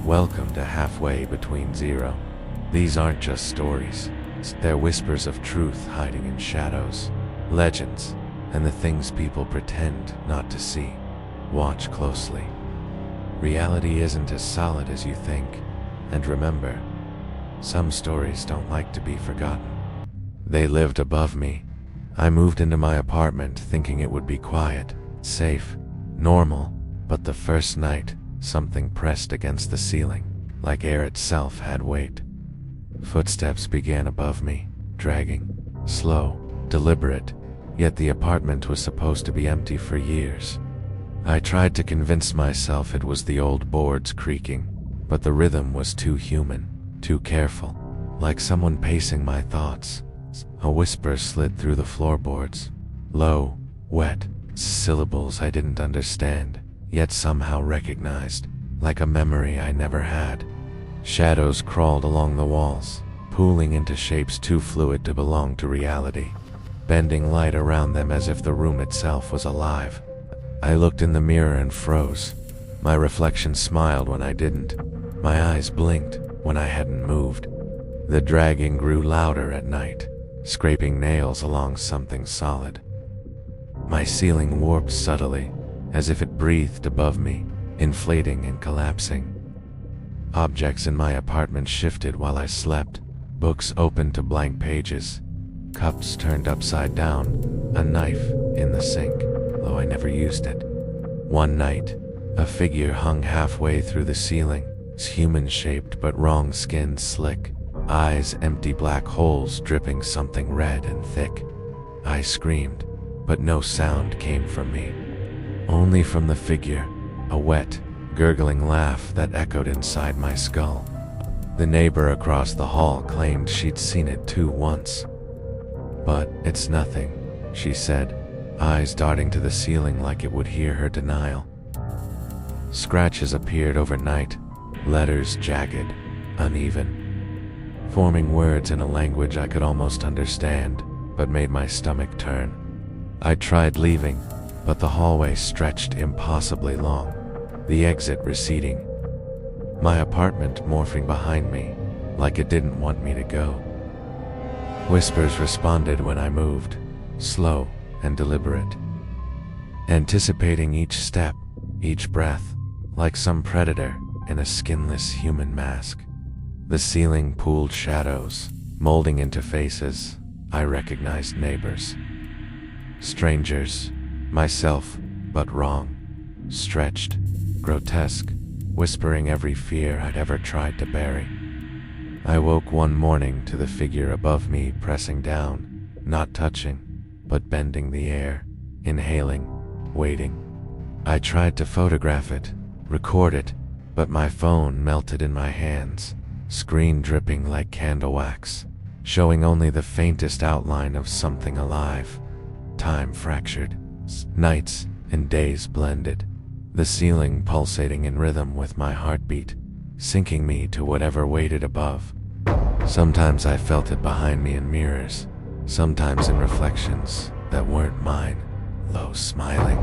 Welcome to Halfway Between Zero. These aren't just stories. They're whispers of truth hiding in shadows, legends, and the things people pretend not to see. Watch closely. Reality isn't as solid as you think. And remember, some stories don't like to be forgotten. They lived above me. I moved into my apartment thinking it would be quiet, safe, normal, but the first night, something pressed against the ceiling, like air itself had weight. Footsteps began above me, dragging, slow, deliberate, yet the apartment was supposed to be empty for years. I tried to convince myself it was the old boards creaking, but the rhythm was too human, too careful, like someone pacing my thoughts. A whisper slid through the floorboards, low, wet, syllables I didn't understand, yet somehow recognized, like a memory I never had. Shadows crawled along the walls, pooling into shapes too fluid to belong to reality, bending light around them as if the room itself was alive. I looked in the mirror and froze. My reflection smiled when I didn't. My eyes blinked when I hadn't moved. The dragging grew louder at night, scraping nails along something solid. My ceiling warped subtly, as if it breathed above me, inflating and collapsing. Objects in my apartment shifted while I slept, books opened to blank pages, cups turned upside down, a knife in the sink, though I never used it. One night, a figure hung halfway through the ceiling, human-shaped but wrong-skinned, slick, eyes empty black holes dripping something red and thick. I screamed, but no sound came from me. Only from the figure, a wet, gurgling laugh that echoed inside my skull. The neighbor across the hall claimed she'd seen it too once. "But it's nothing," she said, eyes darting to the ceiling like it would hear her denial. Scratches appeared overnight, letters jagged, uneven, forming words in a language I could almost understand, but made my stomach turn. I tried leaving, but the hallway stretched impossibly long, the exit receding. My apartment morphing behind me, like it didn't want me to go. Whispers responded when I moved, slow and deliberate, anticipating each step, each breath, like some predator in a skinless human mask. The ceiling pooled shadows, molding into faces. I recognized neighbors. Strangers, myself, but wrong, stretched, grotesque, whispering every fear I'd ever tried to bury. I woke one morning to the figure above me pressing down, not touching, but bending the air, inhaling, waiting. I tried to photograph it, record it, but my phone melted in my hands, screen dripping like candle wax, showing only the faintest outline of something alive. Time fractured, nights and days blended, the ceiling pulsating in rhythm with my heartbeat, sinking me to whatever waited above. Sometimes I felt it behind me in mirrors, sometimes in reflections that weren't mine, low smiling,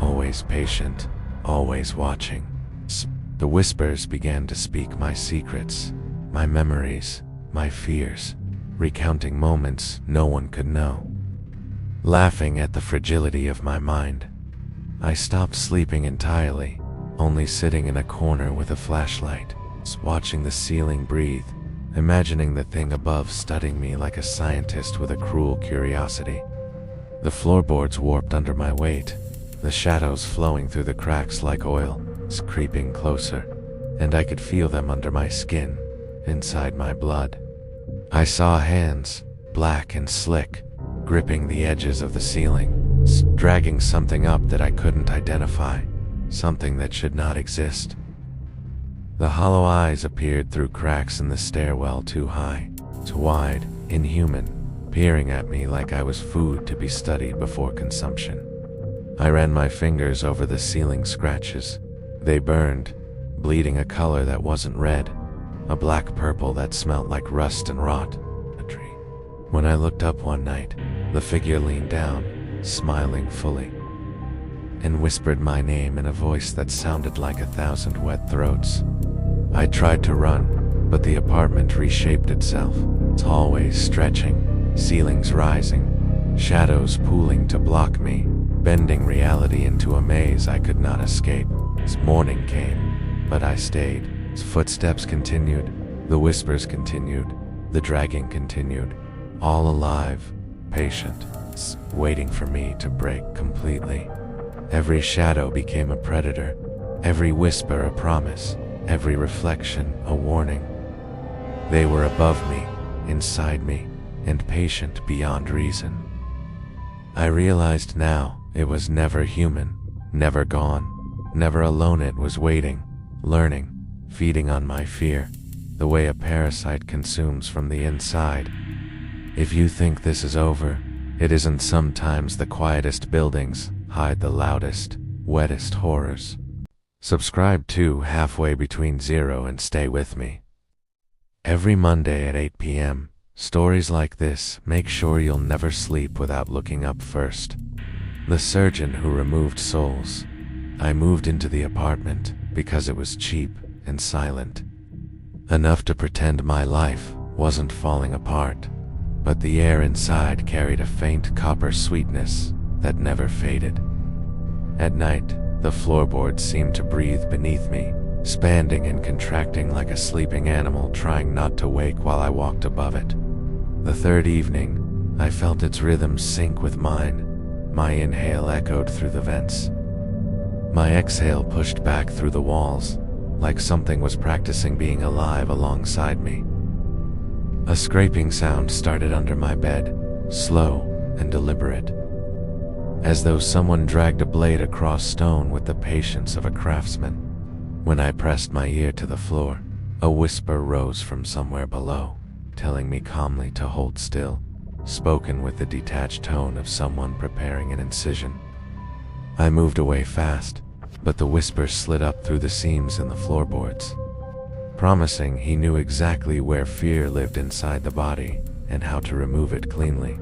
always patient, always watching. The whispers began to speak my secrets, my memories, my fears, recounting moments no one could know. Laughing at the fragility of my mind, I stopped sleeping entirely, only sitting in a corner with a flashlight, watching the ceiling breathe, imagining the thing above studying me like a scientist with a cruel curiosity. The floorboards warped under my weight, the shadows flowing through the cracks like oil, creeping closer, and I could feel them under my skin, inside my blood. I saw hands, black and slick, gripping the edges of the ceiling, dragging something up that I couldn't identify, something that should not exist. The hollow eyes appeared through cracks in the stairwell too high, too wide, inhuman, peering at me like I was food to be studied before consumption. I ran my fingers over the ceiling scratches. They burned, bleeding a color that wasn't red, a black purple that smelt like rust and rot. When I looked up one night, the figure leaned down, smiling fully, and whispered my name in a voice that sounded like 1,000 wet throats. I tried to run, but the apartment reshaped itself, hallways stretching, ceilings rising, shadows pooling to block me, bending reality into a maze I could not escape. As morning came, but I stayed. As footsteps continued, the whispers continued, the dragging continued, all alive, patient, waiting for me to break completely. Every shadow became a predator, every whisper a promise, every reflection a warning. They were above me, inside me, and patient beyond reason. I realized now it was never human, never gone, never alone. It was waiting, learning, feeding on my fear, the way a parasite consumes from the inside. If you think this is over, it isn't. Sometimes the quietest buildings hide the loudest, wettest horrors. Subscribe to Halfway Between Zero and stay with me. Every Monday at 8 p.m., stories like this. Make sure you'll never sleep without looking up first. The surgeon who removed souls. I moved into the apartment because it was cheap and silent. Enough to pretend my life wasn't falling apart, but the air inside carried a faint copper sweetness that never faded. At night, the floorboards seemed to breathe beneath me, expanding and contracting like a sleeping animal trying not to wake while I walked above it. The third evening, I felt its rhythm sync with mine. My inhale echoed through the vents. My exhale pushed back through the walls, like something was practicing being alive alongside me. A scraping sound started under my bed, slow and deliberate, as though someone dragged a blade across stone with the patience of a craftsman. When I pressed my ear to the floor, a whisper rose from somewhere below, telling me calmly to hold still, spoken with the detached tone of someone preparing an incision. I moved away fast, but the whisper slid up through the seams in the floorboards, promising he knew exactly where fear lived inside the body and how to remove it cleanly.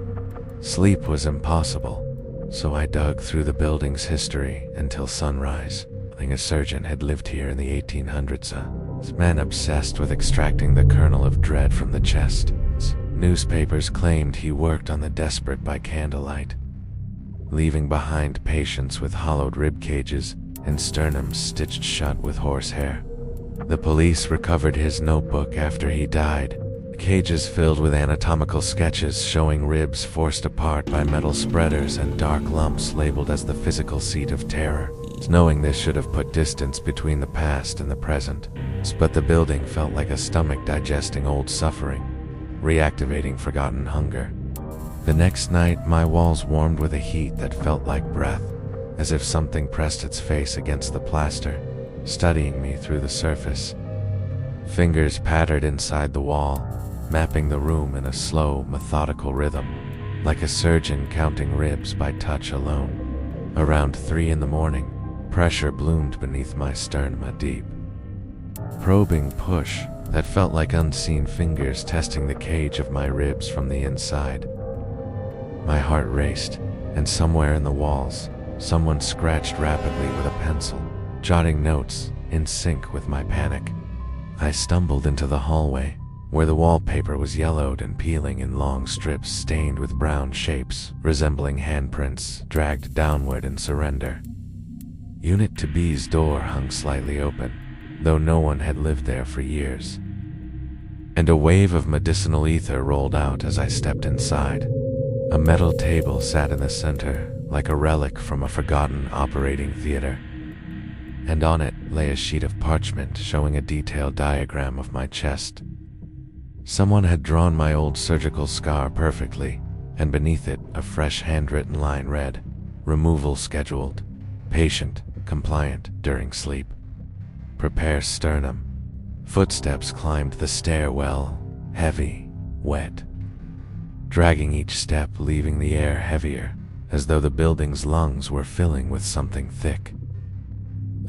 Sleep was impossible, so I dug through the building's history until sunrise. A surgeon had lived here in the 1800s, a man obsessed with extracting the kernel of dread from the chest. Newspapers claimed he worked on the desperate by candlelight, leaving behind patients with hollowed rib cages and sternums stitched shut with horsehair. The police recovered his notebook after he died, cages filled with anatomical sketches showing ribs forced apart by metal spreaders and dark lumps labeled as the physical seat of terror. Knowing this should have put distance between the past and the present, but the building felt like a stomach digesting old suffering, reactivating forgotten hunger. The next night, my walls warmed with a heat that felt like breath, as if something pressed its face against the plaster, studying me through the surface. Fingers pattered inside the wall, mapping the room in a slow, methodical rhythm, like a surgeon counting ribs by touch alone. Around 3 in the morning, pressure bloomed beneath my sternum, a deep, probing push that felt like unseen fingers testing the cage of my ribs from the inside. My heart raced, and somewhere in the walls, someone scratched rapidly with a pencil, jotting notes in sync with my panic. I stumbled into the hallway, where the wallpaper was yellowed and peeling in long strips stained with brown shapes resembling handprints dragged downward in surrender. Unit 2B's door hung slightly open, though no one had lived there for years, and a wave of medicinal ether rolled out as I stepped inside. A metal table sat in the center, like a relic from a forgotten operating theater, and on it lay a sheet of parchment showing a detailed diagram of my chest. Someone had drawn my old surgical scar perfectly, and beneath it a fresh handwritten line read, "Removal scheduled. Patient compliant during sleep. Prepare sternum." Footsteps climbed the stairwell, heavy, wet, dragging each step, leaving the air heavier, as though the building's lungs were filling with something thick.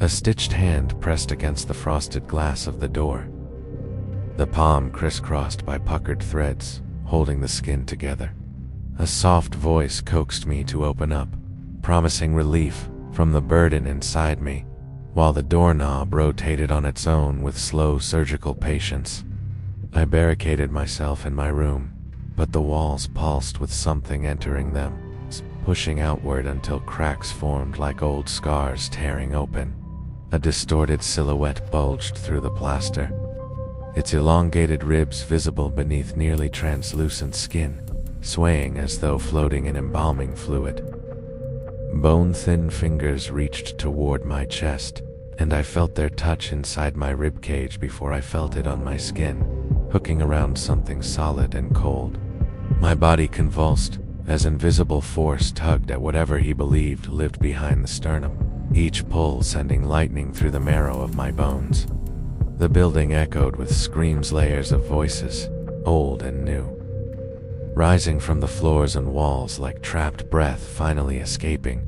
A stitched hand pressed against the frosted glass of the door, the palm crisscrossed by puckered threads, holding the skin together. A soft voice coaxed me to open up, promising relief from the burden inside me, while the doorknob rotated on its own with slow surgical patience. I barricaded myself in my room, but the walls pulsed with something entering them, pushing outward until cracks formed like old scars tearing open. A distorted silhouette bulged through the plaster, its elongated ribs visible beneath nearly translucent skin, swaying as though floating in embalming fluid. Bone-thin fingers reached toward my chest, and I felt their touch inside my ribcage before I felt it on my skin, hooking around something solid and cold. My body convulsed as invisible force tugged at whatever he believed lived behind the sternum, each pull sending lightning through the marrow of my bones. The building echoed with screams, layers of voices, old and new, rising from the floors and walls like trapped breath finally escaping.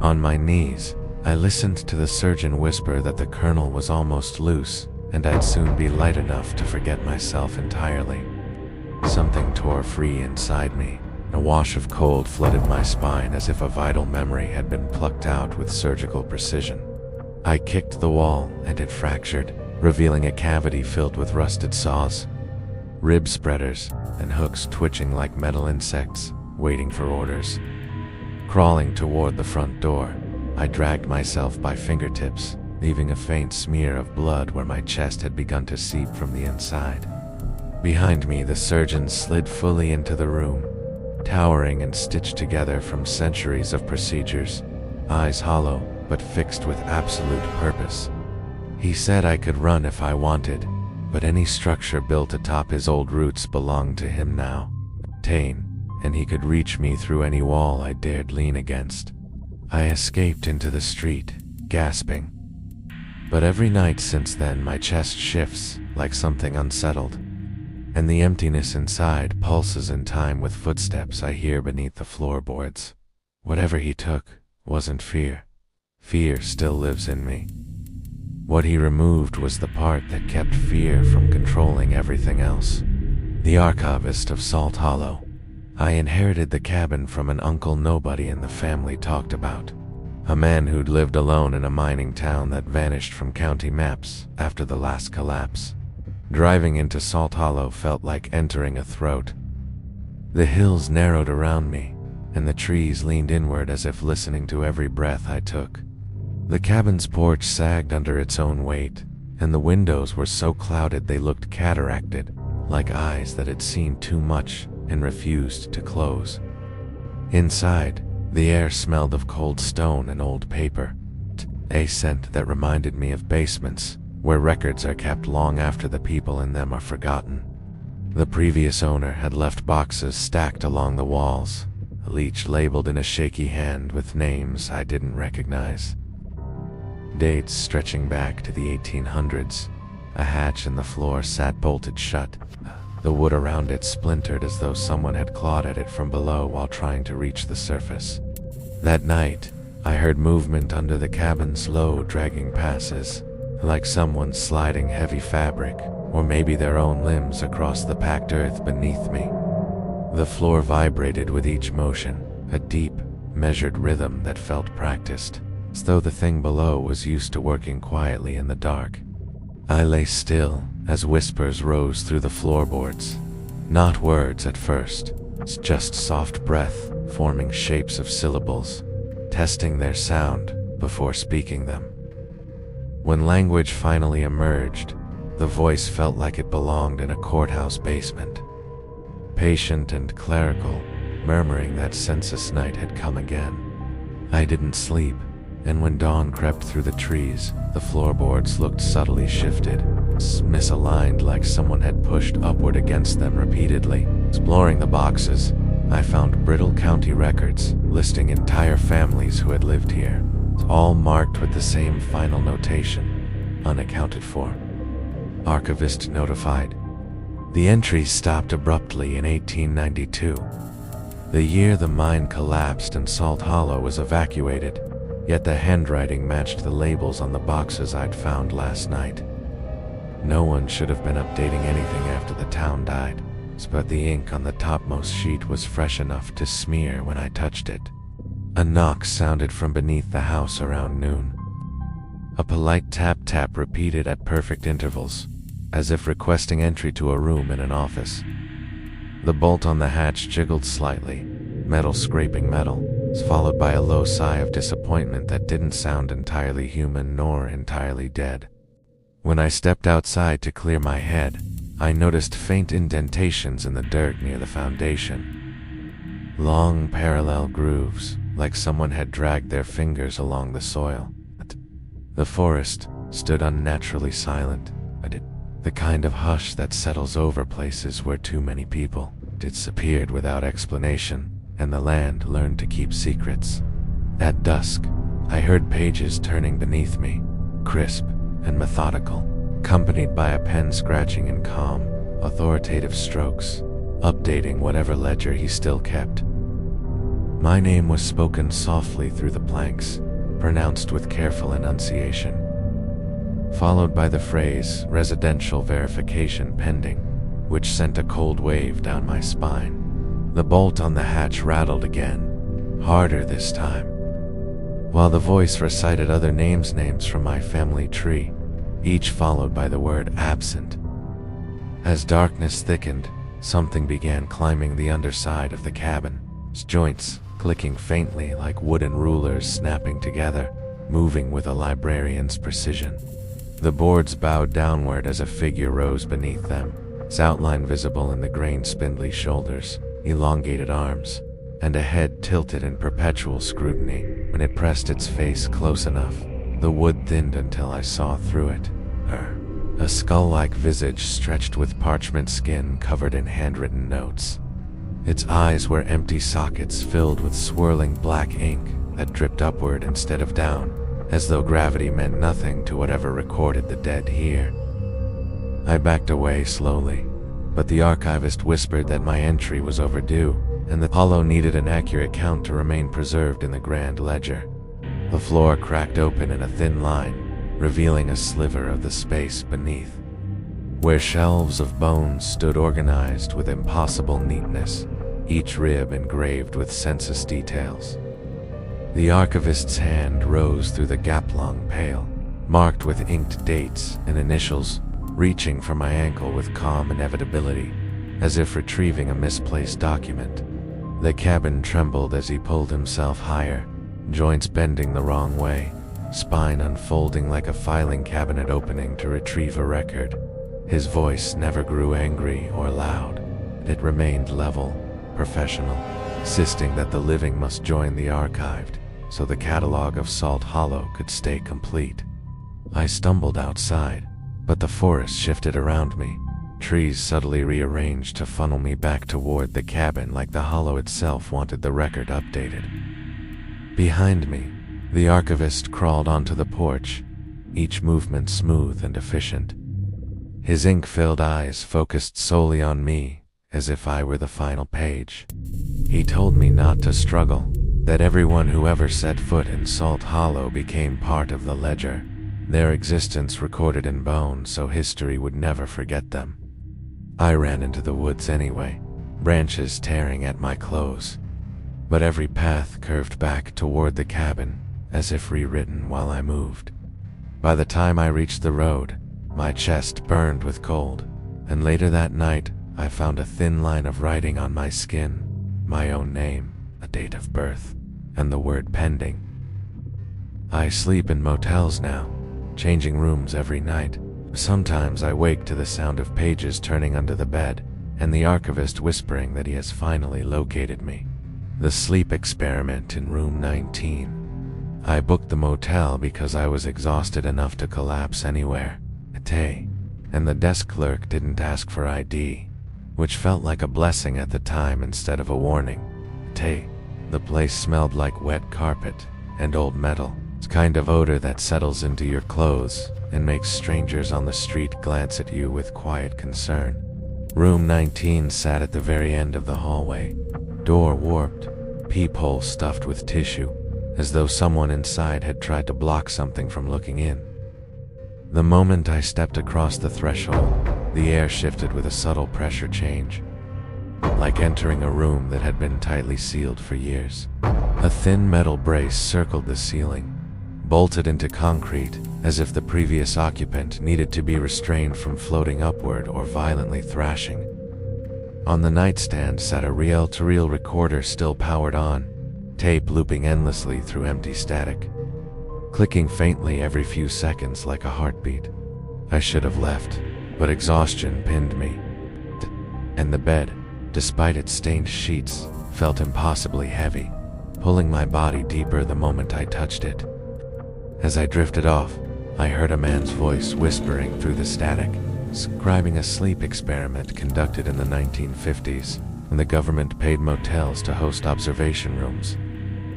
On my knees, I listened to the surgeon whisper that the kernel was almost loose, and I'd soon be light enough to forget myself entirely. Something tore free inside me. A wash of cold flooded my spine as if a vital memory had been plucked out with surgical precision. I kicked the wall, and it fractured, revealing a cavity filled with rusted saws, rib spreaders, and hooks twitching like metal insects, waiting for orders. Crawling toward the front door, I dragged myself by fingertips, leaving a faint smear of blood where my chest had begun to seep from the inside. Behind me, the surgeon slid fully into the room, towering and stitched together from centuries of procedures, eyes hollow but fixed with absolute purpose. He said I could run if I wanted, but any structure built atop his old roots belonged to him now, tame, and he could reach me through any wall I dared lean against. I escaped into the street, gasping. But every night since then my chest shifts like something unsettled, and the emptiness inside pulses in time with footsteps I hear beneath the floorboards. Whatever he took wasn't fear. Fear still lives in me. What he removed was the part that kept fear from controlling everything else. The Archivist of Salt Hollow. I inherited the cabin from an uncle nobody in the family talked about, a man who'd lived alone in a mining town that vanished from county maps after the last collapse. Driving into Salt Hollow felt like entering a throat. The hills narrowed around me, and the trees leaned inward as if listening to every breath I took. The cabin's porch sagged under its own weight, and the windows were so clouded they looked cataracted, like eyes that had seen too much and refused to close. Inside, the air smelled of cold stone and old paper, a scent that reminded me of basements, where records are kept long after the people in them are forgotten. The previous owner had left boxes stacked along the walls, each labeled in a shaky hand with names I didn't recognize. Dates stretching back to the 1800s. A hatch in the floor sat bolted shut. The wood around it splintered as though someone had clawed at it from below while trying to reach the surface. That night, I heard movement under the cabin's low, dragging passes, like someone sliding heavy fabric, or maybe their own limbs across the packed earth beneath me. The floor vibrated with each motion, a deep, measured rhythm that felt practiced, as though the thing below was used to working quietly in the dark. I lay still as whispers rose through the floorboards. Not words at first, just soft breath forming shapes of syllables, testing their sound before speaking them. When language finally emerged, the voice felt like it belonged in a courthouse basement. Patient and clerical, murmuring that census night had come again. I didn't sleep, and when dawn crept through the trees, the floorboards looked subtly shifted, misaligned like someone had pushed upward against them repeatedly. Exploring the boxes, I found brittle county records listing entire families who had lived here, all marked with the same final notation, unaccounted for. Archivist notified. The entries stopped abruptly in 1892, the year the mine collapsed and Salt Hollow was evacuated, yet the handwriting matched the labels on the boxes I'd found last night. No one should have been updating anything after the town died, but the ink on the topmost sheet was fresh enough to smear when I touched it. A knock sounded from beneath the house around noon. A polite tap-tap repeated at perfect intervals, as if requesting entry to a room in an office. The bolt on the hatch jiggled slightly, metal scraping metal, followed by a low sigh of disappointment that didn't sound entirely human nor entirely dead. When I stepped outside to clear my head, I noticed faint indentations in the dirt near the foundation. Long parallel grooves, like someone had dragged their fingers along the soil. The forest stood unnaturally silent, the kind of hush that settles over places where too many people disappeared without explanation, and the land learned to keep secrets. At dusk, I heard pages turning beneath me, crisp and methodical, accompanied by a pen scratching in calm, authoritative strokes, updating whatever ledger he still kept. My name was spoken softly through the planks, pronounced with careful enunciation, followed by the phrase "residential verification pending," which sent a cold wave down my spine. The bolt on the hatch rattled again, harder this time, while the voice recited other names from my family tree, each followed by the word "absent." As darkness thickened, something began climbing the underside of the cabin, its joints clicking faintly like wooden rulers snapping together, moving with a librarian's precision. The boards bowed downward as a figure rose beneath them, its outline visible in the grain spindly shoulders, elongated arms, and a head tilted in perpetual scrutiny. When it pressed its face close enough, the wood thinned until I saw through it. A skull-like visage stretched with parchment skin covered in handwritten notes. Its eyes were empty sockets filled with swirling black ink that dripped upward instead of down, as though gravity meant nothing to whatever recorded the dead here. I backed away slowly, but the archivist whispered that my entry was overdue, and the hollow needed an accurate count to remain preserved in the grand ledger. The floor cracked open in a thin line, revealing a sliver of the space beneath, where shelves of bones stood organized with impossible neatness, each rib engraved with census details. The archivist's hand rose through the gap-long pale, marked with inked dates and initials, reaching for my ankle with calm inevitability, as if retrieving a misplaced document. The cabin trembled as he pulled himself higher, joints bending the wrong way, spine unfolding like a filing cabinet opening to retrieve a record. His voice never grew angry or loud. It remained level, professional, insisting that the living must join the archived, so the catalog of Salt Hollow could stay complete. I stumbled outside, but the forest shifted around me, trees subtly rearranged to funnel me back toward the cabin like the hollow itself wanted the record updated. Behind me, the archivist crawled onto the porch, each movement smooth and efficient. His ink-filled eyes focused solely on me, as if I were the final page. He told me not to struggle, that everyone who ever set foot in Salt Hollow became part of the ledger, their existence recorded in bone so history would never forget them. I ran into the woods anyway, branches tearing at my clothes, but every path curved back toward the cabin, as if rewritten while I moved. By the time I reached the road, my chest burned with cold, and later that night I found a thin line of writing on my skin, my own name, a date of birth, and the word pending. I sleep in motels now, changing rooms every night. Sometimes I wake to the sound of pages turning under the bed, and the archivist whispering that he has finally located me. The sleep experiment in room 19. I booked the motel because I was exhausted enough to collapse anywhere. And the desk clerk didn't ask for ID, which felt like a blessing at the time instead of a warning. The place smelled like wet carpet and old metal. It's kind of odor that settles into your clothes and makes strangers on the street glance at you with quiet concern. Room 19 sat at the very end of the hallway, door warped, peephole stuffed with tissue, as though someone inside had tried to block something from looking in. The moment I stepped across the threshold, the air shifted with a subtle pressure change, like entering a room that had been tightly sealed for years. A thin metal brace circled the ceiling, bolted into concrete, as if the previous occupant needed to be restrained from floating upward or violently thrashing. On the nightstand sat a reel-to-reel recorder still powered on, tape looping endlessly through empty static, clicking faintly every few seconds like a heartbeat. I should have left, but exhaustion pinned me, and the bed, despite its stained sheets, felt impossibly heavy, pulling my body deeper the moment I touched it. As I drifted off, I heard a man's voice whispering through the static, describing a sleep experiment conducted in the 1950s, when the government paid motels to host observation rooms.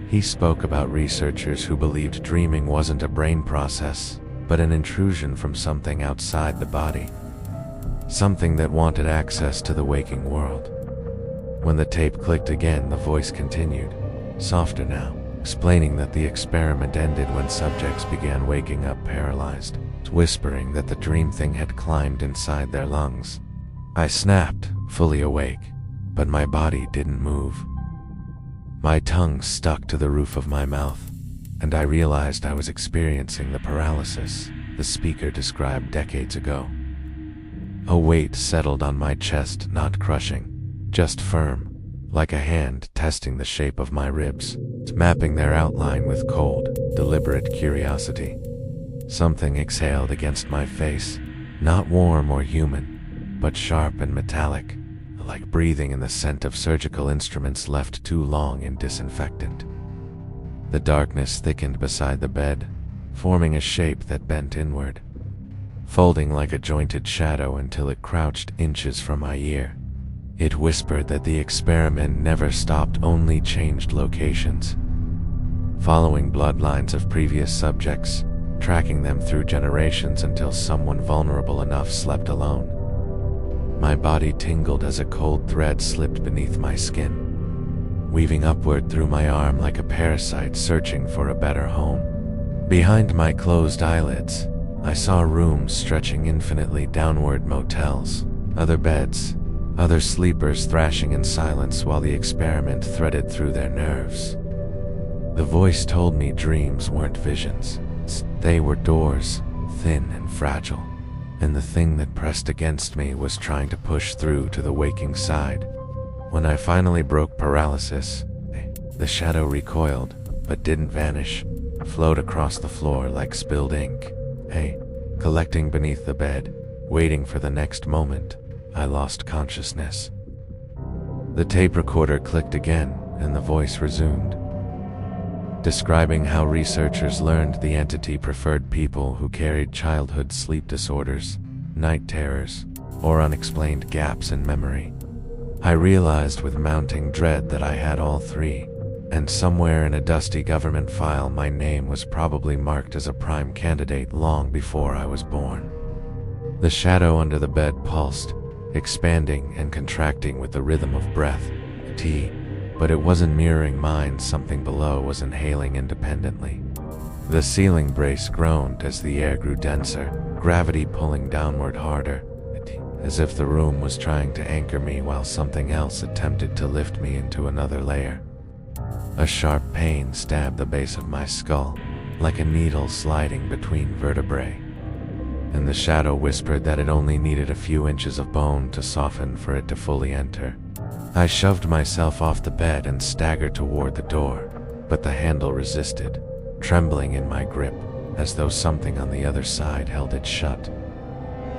He spoke about researchers who believed dreaming wasn't a brain process, but an intrusion from something outside the body, something that wanted access to the waking world. When the tape clicked again, the voice continued, softer now, explaining that the experiment ended when subjects began waking up paralyzed, whispering that the dream thing had climbed inside their lungs. I snapped, fully awake, but my body didn't move. My tongue stuck to the roof of my mouth, and I realized I was experiencing the paralysis the speaker described decades ago. A weight settled on my chest, not crushing, just firm, like a hand testing the shape of my ribs, mapping their outline with cold, deliberate curiosity. Something exhaled against my face, not warm or human, but sharp and metallic, like breathing in the scent of surgical instruments left too long in disinfectant. The darkness thickened beside the bed, forming a shape that bent inward, folding like a jointed shadow until it crouched inches from my ear. It whispered that the experiment never stopped, only changed locations, following bloodlines of previous subjects, tracking them through generations until someone vulnerable enough slept alone. My body tingled as a cold thread slipped beneath my skin, weaving upward through my arm like a parasite searching for a better home. Behind my closed eyelids, I saw rooms stretching infinitely downward, motels, other beds, other sleepers thrashing in silence while the experiment threaded through their nerves. The voice told me dreams weren't visions. They were doors, thin and fragile, and the thing that pressed against me was trying to push through to the waking side. When I finally broke paralysis, the shadow recoiled, but didn't vanish, flowed across the floor like spilled ink. Collecting beneath the bed, waiting for the next moment, I lost consciousness. The tape recorder clicked again, and the voice resumed, describing how researchers learned the entity preferred people who carried childhood sleep disorders, night terrors, or unexplained gaps in memory. I realized with mounting dread that I had all three, and somewhere in a dusty government file my name was probably marked as a prime candidate long before I was born. The shadow under the bed pulsed, expanding and contracting with the rhythm of breath, but it wasn't mirroring mine. Something below was inhaling independently. The ceiling brace groaned as the air grew denser, gravity pulling downward harder, as if the room was trying to anchor me while something else attempted to lift me into another layer. A sharp pain stabbed the base of my skull, like a needle sliding between vertebrae, and the shadow whispered that it only needed a few inches of bone to soften for it to fully enter. I shoved myself off the bed and staggered toward the door, but the handle resisted, trembling in my grip, as though something on the other side held it shut.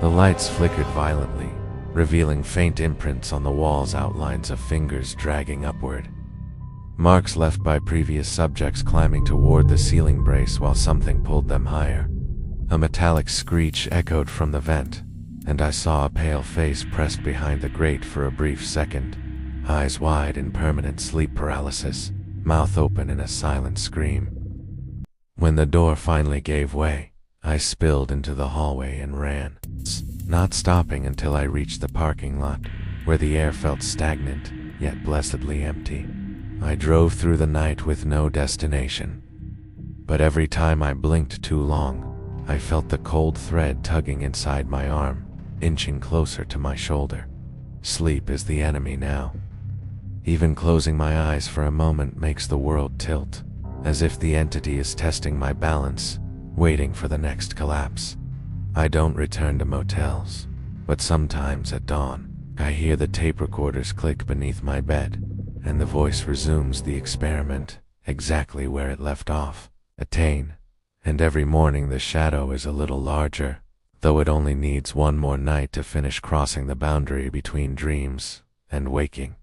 The lights flickered violently, revealing faint imprints on the walls, outlines of fingers dragging upward, marks left by previous subjects climbing toward the ceiling brace while something pulled them higher. A metallic screech echoed from the vent, and I saw a pale face pressed behind the grate for a brief second, eyes wide in permanent sleep paralysis, mouth open in a silent scream. When the door finally gave way, I spilled into the hallway and ran, not stopping until I reached the parking lot, where the air felt stagnant, yet blessedly empty. I drove through the night with no destination, but every time I blinked too long, I felt the cold thread tugging inside my arm, inching closer to my shoulder. Sleep is the enemy now. Even closing my eyes for a moment makes the world tilt, as if the entity is testing my balance, waiting for the next collapse. I don't return to motels, but sometimes at dawn, I hear the tape recorders click beneath my bed, and the voice resumes the experiment exactly where it left off. Attain. And every morning the shadow is a little larger, though it only needs one more night to finish crossing the boundary between dreams and waking.